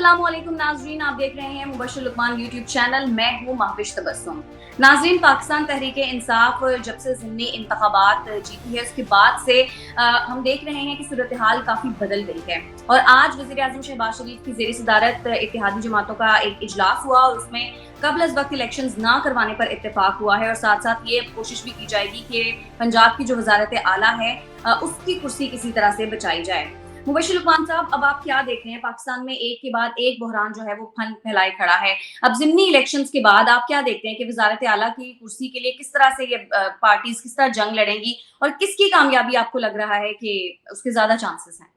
अस्सलाम वालेकुम नाजरीन, आप देख रहे हैं मुबश्शिर लुकमान यूट्यूब चैनल। मैं हूँ महविश तबस्सुम। नाजरीन, पाकिस्तान तहरीक इंसाफ जब से ज़िमनी इंतखाबात जीती है उसके बाद से हम देख रहे हैं कि सूरत हाल काफ़ी बदल गई है। और आज वज़ीर आज़म शहबाज शरीफ की ज़ेर सदारत इत्तेहादी जमातों का एक इजलास हुआ और उसमें कबल अज़ वक्त इलेक्शंस ना करवाने पर इत्तेफाक हुआ है। और साथ साथ ये कोशिश भी की जाएगी कि पंजाब की जो वज़ारत आला है उसकी कुर्सी किसी तरह से बचाई जाए। मुबश्शिर लुकमान साहब, अब आप क्या देख रहे हैं? पाकिस्तान में एक के बाद एक बहरान जो है वो फैलाए खड़ा है। अब ज़िमनी इलेक्शंस के बाद आप क्या देखते हैं कि वज़ारत आला की कुर्सी के लिए किस तरह से ये पार्टीज किस तरह जंग लड़ेंगी और किसकी कामयाबी आपको लग रहा है कि उसके ज्यादा चांसेस हैं?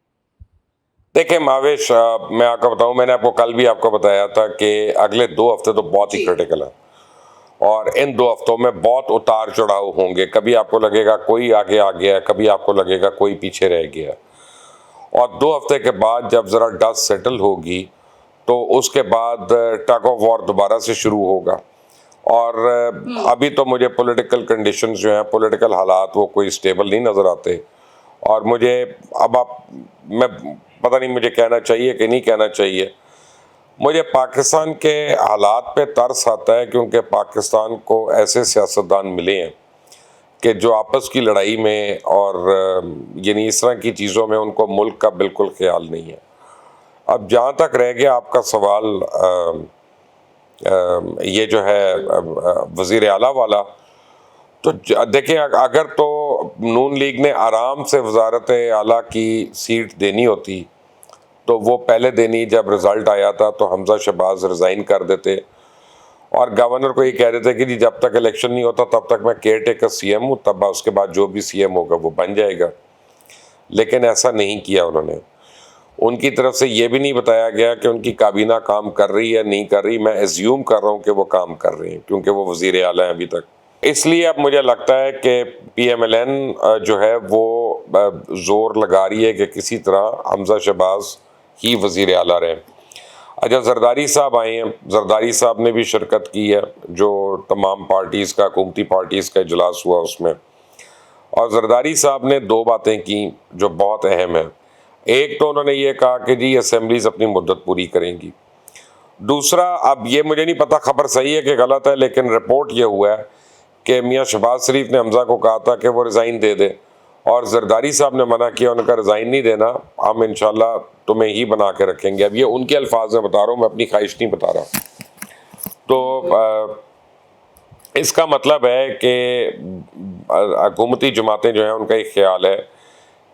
देखिए मावेश, मैं आपको बताऊं, मैंने आपको कल भी आपको बताया था कि अगले 2 हफ्ते तो बहुत ही क्रिटिकल है और इन 2 हफ्तों में बहुत उतार चढ़ाव होंगे। कभी आपको लगेगा कोई आगे आ गया, कभी आपको लगेगा कोई पीछे रह गया। और 2 हफ्ते के बाद जब ज़रा डस्ट सेटल होगी तो उसके बाद टग ऑफ वॉर दोबारा से शुरू होगा। और अभी तो मुझे पॉलिटिकल कंडीशंस जो हैं, पॉलिटिकल हालात, वो कोई स्टेबल नहीं नज़र आते। और मुझे मैं पता नहीं मुझे कहना चाहिए कि नहीं कहना चाहिए, मुझे पाकिस्तान के हालात पे तरस आता है, क्योंकि पाकिस्तान को ऐसे सियासतदान मिले हैं कि जो आपस की लड़ाई में और यानी इस तरह की चीज़ों में उनको मुल्क का बिल्कुल ख्याल नहीं है। अब जहाँ तक रह गया आपका सवाल ये जो है वज़ीर आला वाला, तो देखिए, अगर तो नून लीग ने आराम से वज़ारत आला की सीट देनी होती तो वो पहले दिन ही जब रिज़ल्ट आया था तो हमज़ा शहबाज रिज़ाइन कर देते और गवर्नर को ये कह देते कि जी जब तक इलेक्शन नहीं होता तब तक मैं केयर टेकर सीएम हूँ, तब उसके बाद जो भी सीएम होगा वो बन जाएगा। लेकिन ऐसा नहीं किया उन्होंने। उनकी तरफ से ये भी नहीं बताया गया कि उनकी काबीना काम कर रही है नहीं कर रही। मैं एज्यूम कर रहा हूँ कि वो काम कर रही हैं, क्योंकि वो वज़ीर आला हैं अभी तक। इसलिए अब मुझे लगता है कि PMLN जो है वो ज़ोर लगा रही है कि किसी तरह हमज़ा शहबाज ही वज़ीर आला रहे। अच्छा, जरदारी साहब आए हैं, जरदारी साहब ने भी शिरकत की है, जो तमाम पार्टीज़ का, हुकूमती पार्टीज़ का इजलास हुआ उसमें। और जरदारी साहब ने 2 बातें की जो बहुत अहम है। एक तो उन्होंने ये कहा कि जी असेंबलीज अपनी मुद्दत पूरी करेंगी। दूसरा, अब ये मुझे नहीं पता खबर सही है कि गलत है, लेकिन रिपोर्ट ये हुआ है कि मियाँ शहबाज शरीफ ने हमज़ा को कहा था कि वो रिज़ाइन दे दे और जरदारी साहब ने मना किया। उनका रिज़ाइन नहीं देना, हम इंशाल्लाह तुम्हें ही बना के रखेंगे। अब ये उनके अल्फाज में बता रहा हूँ, मैं अपनी ख्वाहिश नहीं बता रहा। तो इसका मतलब है कि हुकूमती जमातें जो हैं उनका एक ख्याल है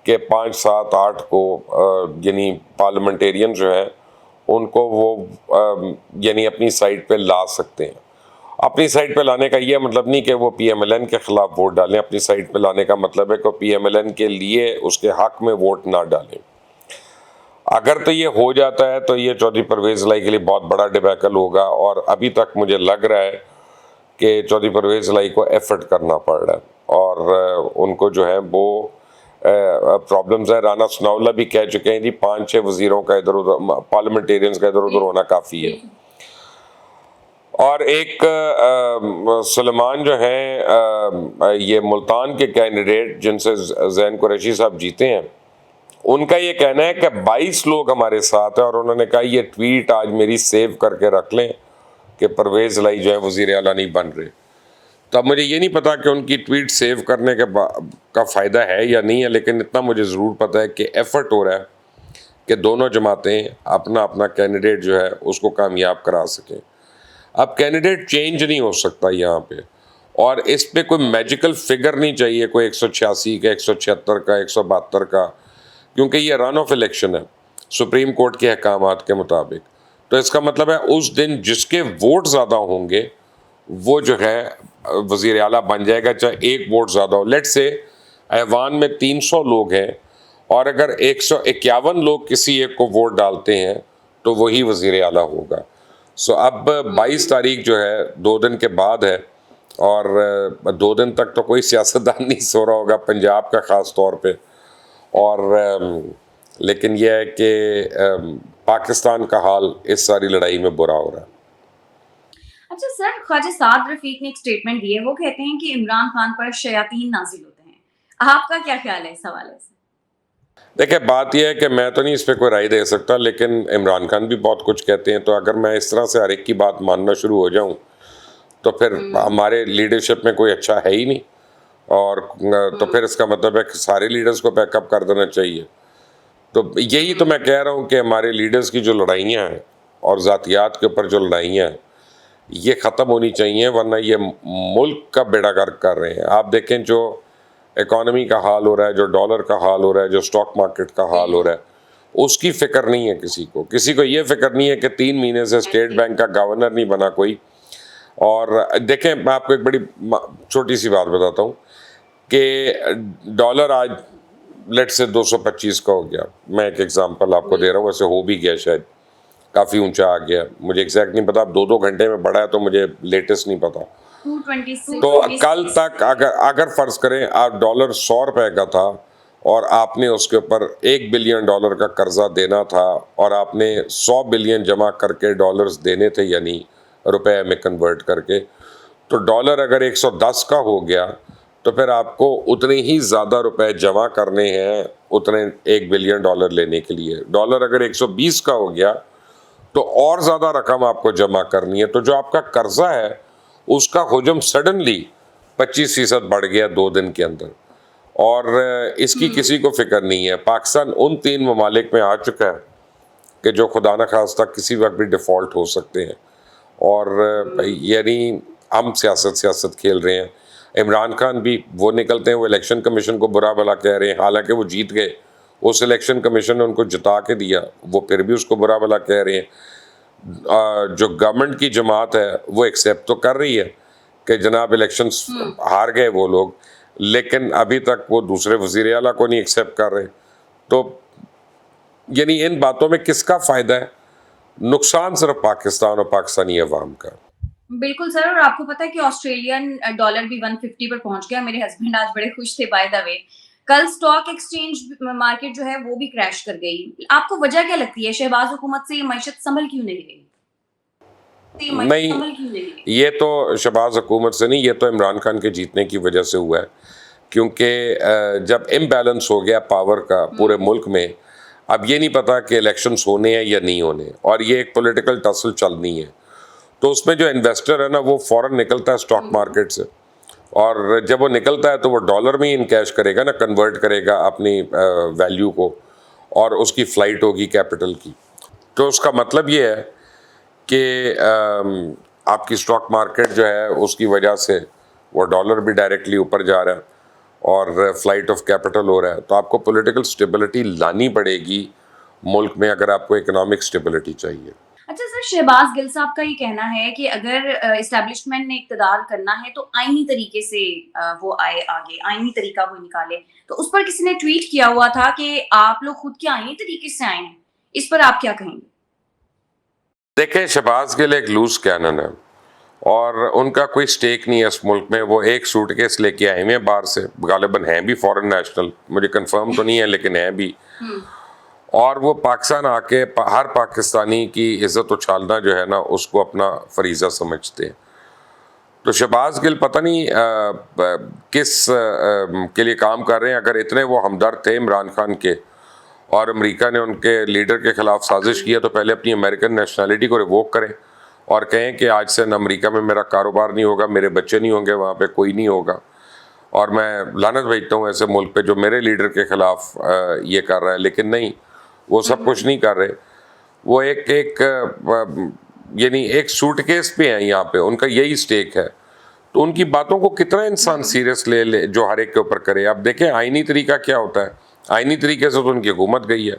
कि 5, 7, 8 को यानी पार्लियामेंटेरियन जो हैं उनको वो यानी अपनी साइड पे ला सकते हैं। अपनी साइड पे लाने का ये मतलब नहीं कि वो PMLN के ख़िलाफ़ वोट डालें। अपनी साइड पे लाने का मतलब है कि PMLN के लिए उसके हक़ में वोट ना डालें। अगर तो ये हो जाता है तो ये चौधरी परवेज़ इलाही के लिए बहुत बड़ा डिबैकल होगा। और अभी तक मुझे लग रहा है कि चौधरी परवेज़ इलाही को एफर्ट करना पड़ रहा है और उनको जो है वो प्रॉब्लम्स है। राना सनाउल्लाह भी कह चुके हैं जी 5-6 वज़ीरों का इधर उधर, पार्लियामेंटेरियंस का इधर उधर होना काफ़ी है। और एक सुलेमान जो हैं ये मुल्तान के कैंडिडेट जिनसे ज़ैन कुरैशी साहब जीते हैं, उनका ये कहना है कि 22 लोग हमारे साथ हैं और उन्होंने कहा ये ट्वीट आज मेरी सेव करके रख लें कि परवेज़ इलाही जो है वज़ीर आला नहीं बन रहे। तो अब मुझे ये नहीं पता कि उनकी ट्वीट सेव करने का फ़ायदा है या नहीं है, लेकिन इतना मुझे ज़रूर पता है कि एफ़र्ट हो रहा है कि दोनों जमातें अपना अपना कैंडिडेट जो है उसको कामयाब करा सकें। अब कैंडिडेट चेंज नहीं हो सकता यहाँ पे, और इस पे कोई मैजिकल फिगर नहीं चाहिए, कोई 186 का, 176 का, 172 का, क्योंकि ये रन ऑफ इलेक्शन है सुप्रीम कोर्ट के अहकामात के मुताबिक। तो इसका मतलब है उस दिन जिसके वोट ज़्यादा होंगे वो जो है वज़ीर आला बन जाएगा, चाहे एक वोट ज़्यादा हो। लेट्स से ऐवान में 300 लोग हैं और अगर 151 लोग किसी एक को वोट डालते हैं तो वही वज़ीर आला होगा। सो अब 22 तारीख जो है 2 दिन के बाद है और 2 दिन तक तो कोई सियासतदान नहीं सो रहा होगा पंजाब का ख़ास तौर पे। और लेकिन यह है कि पाकिस्तान का हाल इस सारी लड़ाई में बुरा हो रहा है। अच्छा सर, ख्वाजा साद रफीक ने एक स्टेटमेंट दी है। वो कहते हैं कि इमरान खान पर शयातीन नाजिल होते हैं। आपका क्या ख्याल है इस हवाले से? دیکھیں بات یہ ہے کہ میں تو نہیں اس پہ کوئی رائے دے سکتا، لیکن عمران خان بھی بہت کچھ کہتے ہیں، تو اگر میں اس طرح سے ہر ایک کی بات ماننا شروع ہو جاؤں تو پھر ہمارے لیڈرشپ میں کوئی اچھا ہے ہی نہیں، اور تو پھر اس کا مطلب ہے کہ سارے لیڈرز کو بیک اپ کر دینا چاہیے۔ تو یہی تو میں کہہ رہا ہوں کہ ہمارے لیڈرز کی جو لڑائیاں ہیں اور ذاتیات کے اوپر جو لڑائیاں ہیں یہ ختم ہونی چاہیے، ورنہ یہ ملک کا بیڑا غرق کر رہے ہیں۔ آپ دیکھیں جو اکانومی کا حال ہو رہا ہے، جو ڈالر کا حال ہو رہا ہے، جو سٹاک مارکیٹ کا حال ہو رہا ہے، اس کی فکر نہیں ہے کسی کو یہ فکر نہیں ہے کہ 3 مہینے سے اسٹیٹ بینک کا گورنر نہیں بنا کوئی۔ اور دیکھیں میں آپ کو ایک بڑی چھوٹی سی بات بتاتا ہوں کہ ڈالر آج لیٹ سے 225 کا ہو گیا، میں ایک ایگزامپل آپ کو دے رہا ہوں، ویسے ہو بھی گیا شاید، کافی اونچا آ گیا، مجھے ایگزیکٹ نہیں پتا، اب 2 گھنٹے میں بڑھا ہے تو مجھے لیٹسٹ نہیں پتا۔ 226 تو کل تک اگر فرض کریں آپ ڈالر 100 روپے کا تھا اور آپ نے اس کے اوپر $1 بلین کا قرضہ دینا تھا اور آپ نے 100 بلین جمع کر کے ڈالرز دینے تھے، یعنی روپے میں کنورٹ کر کے، تو ڈالر اگر 110 کا ہو گیا تو پھر آپ کو اتنے ہی زیادہ روپے جمع کرنے ہیں اتنے $1 بلین لینے کے لیے۔ ڈالر اگر 120 کا ہو گیا تو اور زیادہ رقم آپ کو جمع کرنی ہے، تو جو آپ کا قرضہ ہے اس کا حجم سڈنلی 25% بڑھ گیا 2 دن کے اندر، اور اس کی کسی کو فکر نہیں ہے۔ پاکستان ان 3 ممالک میں آ چکا ہے کہ جو خدا نخواستہ کسی وقت بھی ڈیفالٹ ہو سکتے ہیں، اور یعنی ہم سیاست کھیل رہے ہیں۔ عمران خان بھی وہ نکلتے ہیں، وہ الیکشن کمیشن کو برا بھلا کہہ رہے ہیں، حالانکہ وہ جیت گئے، اس الیکشن کمیشن نے ان کو جتا کے دیا، وہ پھر بھی اس کو برا بھلا کہہ رہے ہیں۔ جو گورنمنٹ کی جماعت ہے وہ ایکسیپٹ تو کر رہی ہے کہ جناب الیکشنز ہار گئے وہ لوگ، لیکن ابھی تک وہ دوسرے وزیر اعلیٰ کو نہیں ایکسیپٹ کر رہے۔ تو یعنی ان باتوں میں کس کا فائدہ ہے؟ نقصان صرف پاکستان اور پاکستانی عوام کا۔ بالکل سر، اور آپ کو پتا ہے کہ آسٹریلین ڈالر بھی 150 پر پہنچ گیا۔ میرے ہسبینڈ آج بڑے خوش تھے بائی دا وے۔ کل سٹاک ایکسچینج مارکیٹ جو ہے وہ بھی کریش کر گئی۔ آپ کو وجہ کیا لگتی ہے؟ شہباز حکومت سے یہ معیشت سنبھل کیوں نہیں رہی؟ نہیں، یہ تو شہباز حکومت سے نہیں، یہ تو عمران خان کے جیتنے کی وجہ سے ہوا ہے، کیونکہ جب امبیلنس ہو گیا پاور کا پورے ملک میں، اب یہ نہیں پتا کہ الیکشنز ہونے ہیں یا نہیں ہونے، اور یہ ایک پولیٹیکل ٹسل چلنی ہے، تو اس میں جو انویسٹر ہے نا وہ فوراً نکلتا ہے سٹاک مارکیٹ سے، اور جب وہ نکلتا ہے تو وہ ڈالر میں ہی انکیش کرے گا نا، کنورٹ کرے گا اپنی ویلیو کو، اور اس کی فلائٹ ہوگی کیپٹل کی۔ تو اس کا مطلب یہ ہے کہ آپ کی سٹاک مارکیٹ جو ہے اس کی وجہ سے وہ ڈالر بھی ڈائریکٹلی اوپر جا رہا ہے اور فلائٹ آف کیپٹل ہو رہا ہے۔ تو آپ کو پولیٹیکل سٹیبلٹی لانی پڑے گی ملک میں اگر آپ کو اکنامک سٹیبلٹی چاہیے۔ اچھا سر، شہباز گل صاحب کا یہ کہنا ہے کہ اگر اسٹیبلشمنٹ نے اقتدار کرنا ہے تو آئینی طریقے سے وہ آئے آگے، آئینی طریقہ وہ نکالے، تو اس پر کسی نے ٹویٹ کیا ہوا تھا کہ آپ لوگ خود کے آئینی طریقے سے آئے ہیں، اس پر آپ کیا کہیں گے؟ دیکھیں شہباز گل ایک لوز کینن ہے اور ان کا کوئی سٹیک نہیں ہے اس ملک میں، وہ ایک سوٹ کیس لے کے آئے ہوئے ہیں باہر سے، غالباً ہیں بھی فورن نیشنل، مجھے کنفرم تو نہیں ہے لیکن ہیں بھی، اور وہ پاکستان آ کے ہر پاکستانی کی عزت اچھالنا جو ہے نا اس کو اپنا فریضہ سمجھتے ہیں۔ تو شہباز گل پتہ نہیں کس کے لیے کام کر رہے ہیں۔ اگر اتنے وہ ہمدرد تھے عمران خان کے اور امریکہ نے ان کے لیڈر کے خلاف سازش کی ہے تو پہلے اپنی امریکن نیشنلٹی کو ریووک کریں اور کہیں کہ آج سے نہ امریکہ میں میرا کاروبار نہیں ہوگا، میرے بچے نہیں ہوں گے وہاں پہ، کوئی نہیں ہوگا، اور میں لعنت بھیجتا ہوں ایسے ملک پہ جو میرے لیڈر کے خلاف یہ کر رہا ہے۔ لیکن نہیں، وہ سب کچھ نہیں کر رہے، وہ ایک یعنی ایک سوٹ کیس پہ ہیں یہاں پہ، ان کا یہی سٹیک ہے۔ تو ان کی باتوں کو کتنا انسان سیریس لے جو ہر ایک کے اوپر کرے۔ اب دیکھیں آئینی طریقہ کیا ہوتا ہے، آئینی طریقے سے تو ان کی حکومت گئی ہے،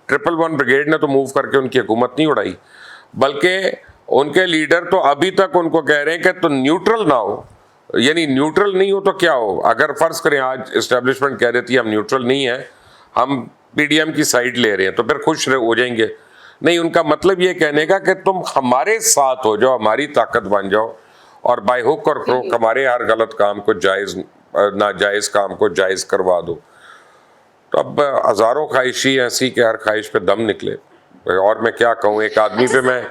111 بریگیڈ نے تو موو کر کے ان کی حکومت نہیں اڑائی، بلکہ ان کے لیڈر تو ابھی تک ان کو کہہ رہے ہیں کہ تو نیوٹرل نہ ہو، یعنی نیوٹرل نہیں ہو تو کیا ہو؟ اگر فرض کریں آج اسٹیبلشمنٹ کہہ دیتی ہے ہم نیوٹرل نہیں ہیں، ہم پی ڈی ایم کی سائڈ لے رہے ہیں، تو پھر خوش ہو جائیں گے؟ نہیں، ان کا مطلب یہ کہنے کا کہ تم ہمارے ساتھ ہو جاؤ، ہماری طاقت بن جاؤ، اور بائی ہک اور کروک ہمارے ہر غلط کام کو جائز، ناجائز کام کو جائز کروا دو۔ تو اب ہزاروں خواہشی ایسی کہ ہر خواہش پہ دم نکلے، اور میں کیا کہوں، ایک آدمی پہ میں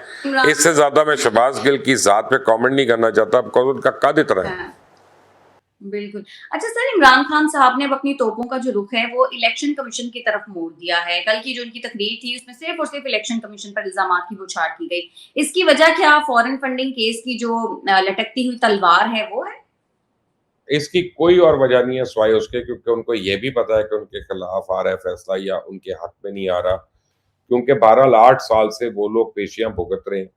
اس سے زیادہ میں شہباز گل کی ذات پہ کامنٹ نہیں کرنا چاہتا، ان کا قد اتنا ہے۔ बिल्कुल। अच्छा सर, इमरान खान साहब ने अब अपनी तोपों का जो रुख है वो इलेक्शन कमीशन की तरफ मोड़ दिया है। कल की जो उनकी तकरीर थी उसमें सिर्फ़ और सिर्फ़ इलेक्शन कमीशन पर इल्ज़ामात की बौछार की गई। इसकी वजह क्या फॉरेन फंडिंग केस की जो लटकती हुई तलवार है वो है? इसकी कोई और वजह नहीं है सिवाय उसके, क्योंकि उनको ये भी पता है कि उनके खिलाफ आ रहा है फैसला या उनके हक में नहीं आ रहा, क्योंकि बहरहाल 8 साल से वो लोग पेशियां भुगत रहे हैं।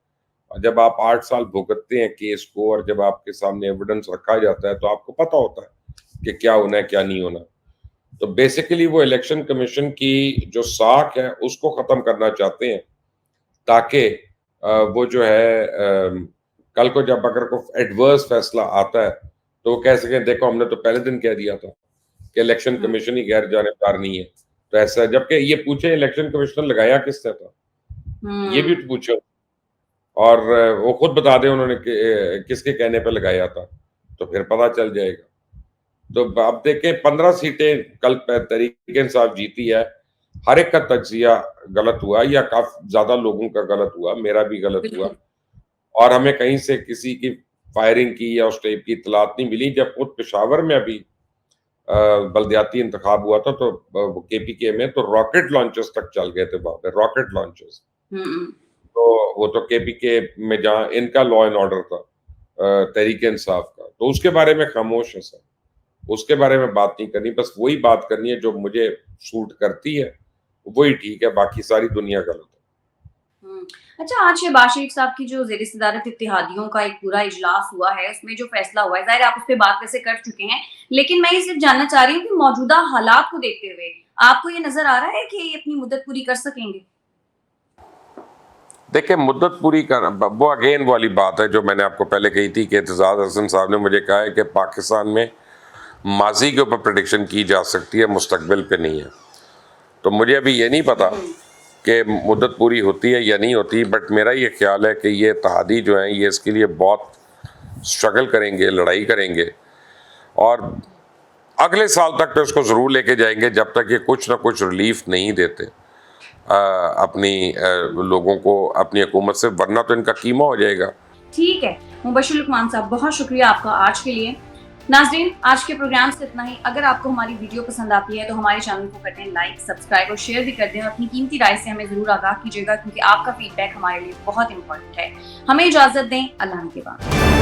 और जब आप 8 साल भुगतते हैं केस को और जब आपके सामने एविडेंस रखा जाता है तो आपको पता होता है कि क्या होना है क्या नहीं होना। तो बेसिकली वो इलेक्शन कमीशन की जो साख है उसको खत्म करना चाहते हैं, ताकि वो जो है कल को जब अगर कोई एडवर्स फैसला आता है तो वो कह सकें देखो हमने तो पहले दिन कह दिया था कि इलेक्शन हुँ, कमीशन ही गैर जानिबदार नहीं है। तो ऐसा जबकि ये पूछे इलेक्शन कमिश्नर लगाया किसने था? ये भी हुँ, तो पूछो। और वो खुद बता दें उन्होंने किसके कहने पे लगाया था, तो फिर पता चल जाएगा। तो आप देखें 15 सीटें कल तहरीक इंसाफ जीती है, हर एक का तज्ज़िया गलत हुआ या काफ़ी ज़्यादा लोगों का गलत हुआ, मेरा भी गलत हुआ बिल्कुल। और हमें कहीं से किसी की फायरिंग की या उस टाइप की इत्तलात नहीं मिली। जब खुद पेशावर में अभी बल्दियाती इंतखाब हुआ था तो केपीके में तो रॉकेट लॉन्चर्स तक चल गए थे वहाँ पे, रॉकेट लॉन्चर्स। हुँ, हुँ। तो वो तो केपीके में जहाँ इनका लॉ एंड ऑर्डर था तहरीक इंसाफ का, तो उसके बारे में खामोश है सर। उसके बारे में बात नहीं करनी, बस वही बात करनी है जो मुझे सूट करती है, वही ठीक है, बाकी सारी दुनिया गलत है। हुँ। अच्छा, आज शहबाज शरीफ साहब की जो ज़ेर-ए-सदारत इत्तेहादियों का एक पूरा इजलास हुआ है, उसमें जो फैसला हुआ है, ज़ाहिर है आप उस पे बात वैसे कर चुके हैं, लेकिन मैं ये सिर्फ़ जानना चाह रही हूँ कि मौजूदा हालात को देखते हुए, आपको ये नज़र आ रहा है कि ये अपनी मुद्दत पूरी कर सकेंगे? देखिए मुद्दत पूरी कर वो अगेन वाली बात है जो मैंने आपको पहले कही थी कि एतजाज़ हसन साहब ने मुझे कहा है कि पाकिस्तान में माज़ी के ऊपर प्रेडिक्शन की जा सकती है, मुस्तकबिल पे नहीं है। तो मुझे अभी ये नहीं पता हुँ, कि मुद्दत पूरी होती है या नहीं होती, बट मेरा ये ख्याल है कि ये इत्तेहादी जो हैं ये इसके लिए बहुत स्ट्रगल करेंगे, लड़ाई करेंगे और अगले साल तक तो इसको ज़रूर लेके जाएंगे जब तक ये कुछ ना कुछ रिलीफ नहीं देते अपनी लोगों को, अपनी हुकूमत से, वरना तो इनका कीमा हो जाएगा। ठीक है। मुबश्शिर लुकमान साहब, बहुत शुक्रिया आपका आज के लिए। नाज़रीन, आज के प्रोग्राम से इतना ही। अगर आपको हमारी वीडियो पसंद आती है तो हमारे चैनल को कर दें लाइक, सब्सक्राइब और शेयर भी कर दें और अपनी कीमती राय से हमें ज़रूर आगाह कीजिएगा, क्योंकि आपका फीडबैक हमारे लिए बहुत इम्पोर्टेंट है। हमें इजाज़त दें, अल्लाह के बाद।